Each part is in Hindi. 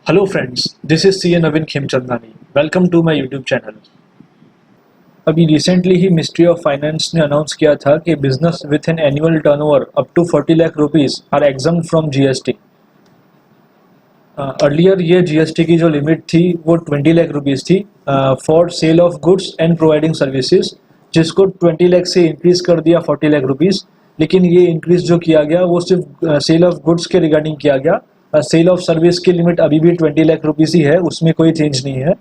Hello friends, this is CA Navin Khemchandani. Welcome to my YouTube channel. अभी रिसेंटली ही मिनिस्ट्री ऑफ फाइनेंस ने अनाउंस किया था कि business with an annual turnover up to 40 lakh rupees are exempt from GST. Earlier ये जीएसटी की जो लिमिट थी वो 20 लाख रुपीस थी for sale of goods and providing services, जिसको 20 लाख से इंक्रीज कर दिया 40 लाख रुपीस। लेकिन ये इंक्रीज जो किया गया वो सिर्फ सेल ऑफ गुड्स के रिगार्डिंग किया गया। सेल ऑफ सर्विस की लिमिट अभी भी 20 लाख रुपीस ही है, उसमें कोई चेंज नहीं है।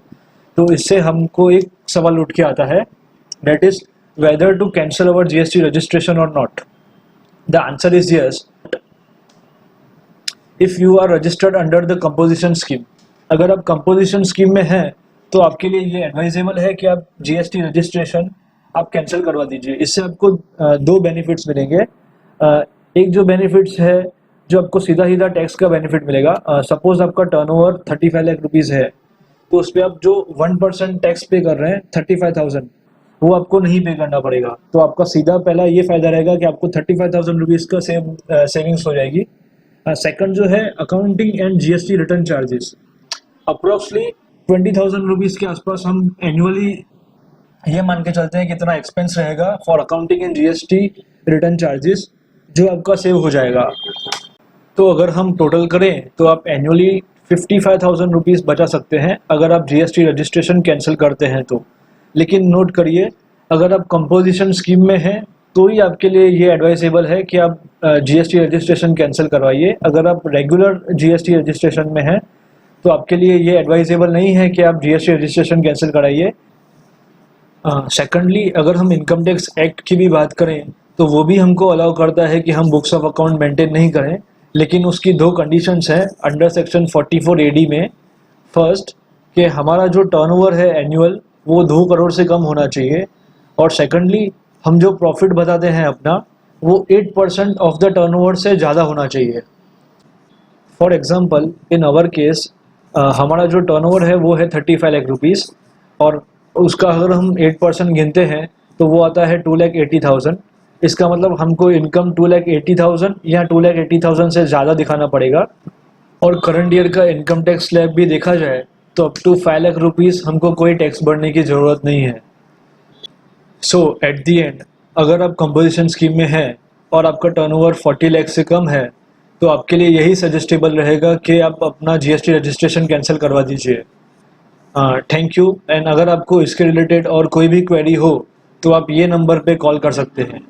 तो इससे हमको एक सवाल उठ के आता है, that is whether to cancel our GST registration or not. The answer is yes. If you are registered under the composition scheme, अगर आप composition scheme में हैं तो आपके लिए ये एडवाइजेबल है कि आप GST रजिस्ट्रेशन आप कैंसिल करवा दीजिए। इससे आपको दो बेनिफिट्स मिलेंगे। एक जो बेनिफिट्स है जो आपको सीधा सीधा टैक्स का बेनिफिट मिलेगा। सपोज आपका टर्नओवर 35 लाख रुपीज़ है तो उस पर आप जो 1% टैक्स पे कर रहे हैं 35,000, वो आपको नहीं पे करना पड़ेगा। तो आपका सीधा पहला ये फायदा रहेगा कि आपको 35,000 रुपीज़ का सेविंग्स हो जाएगी। सेकंड जो है accounting and GST return charges, approximately 20,000 rupees के आसपास हम एनुअली ये मान के चलते हैं कितना एक्सपेंस रहेगा for accounting and GST return charges, जो आपका सेव हो जाएगा। तो अगर हम टोटल करें तो आप एनुअली 55,000 रुपीज़ बचा सकते हैं अगर आप जीएसटी रजिस्ट्रेशन कैंसिल करते हैं तो। लेकिन नोट करिए, अगर आप कंपोजिशन स्कीम में हैं तो ही आपके लिए ये एडवाइजेबल है कि आप जीएसटी रजिस्ट्रेशन कैंसिल करवाइए। अगर आप रेगुलर जीएसटी रजिस्ट्रेशन में हैं तो आपके लिए ये एडवाइजेबल नहीं है कि आप जीएसटी रजिस्ट्रेशन कैंसिल कराइए। सेकंडली, अगर हम इनकम टैक्स एक्ट की भी बात करें तो वो भी हमको अलाउ करता है कि हम बुक्स ऑफ अकाउंट मेंटेन नहीं करें, लेकिन उसकी दो कंडीशंस हैं अंडर सेक्शन 44 AD में। फर्स्ट, कि हमारा जो टर्नओवर है एनुअल वो 2 करोड़ से कम होना चाहिए, और सेकंडली हम जो प्रॉफिट बताते हैं अपना वो 8% ऑफ द टर्नओवर से ज़्यादा होना चाहिए। For example in our case हमारा जो टर्नओवर है वो है 35 लाख रुपीज़, और उसका अगर हम 8% गिनते हैं तो वो आता है 2,80,000। इसका मतलब हमको इनकम 2,80,000 या 2,80,000 से ज़्यादा दिखाना पड़ेगा। और करंट ईयर का इनकम टैक्स स्लैब भी देखा जाए तो अप टू 5 लाख रुपीज़ हमको कोई टैक्स भरने की ज़रूरत नहीं है। सो एट दी एंड, अगर आप कंपोजिशन स्कीम में हैं और आपका टर्नओवर 40 लाख से कम है तो आपके लिए यही सजेस्टेबल रहेगा कि आप अपना जीएसटी रजिस्ट्रेशन कैंसिल करवा दीजिए। Thank you. एंड अगर आपको इसके रिलेटेड और कोई भी क्वेरी हो तो आप ये नंबर पे कॉल कर सकते हैं।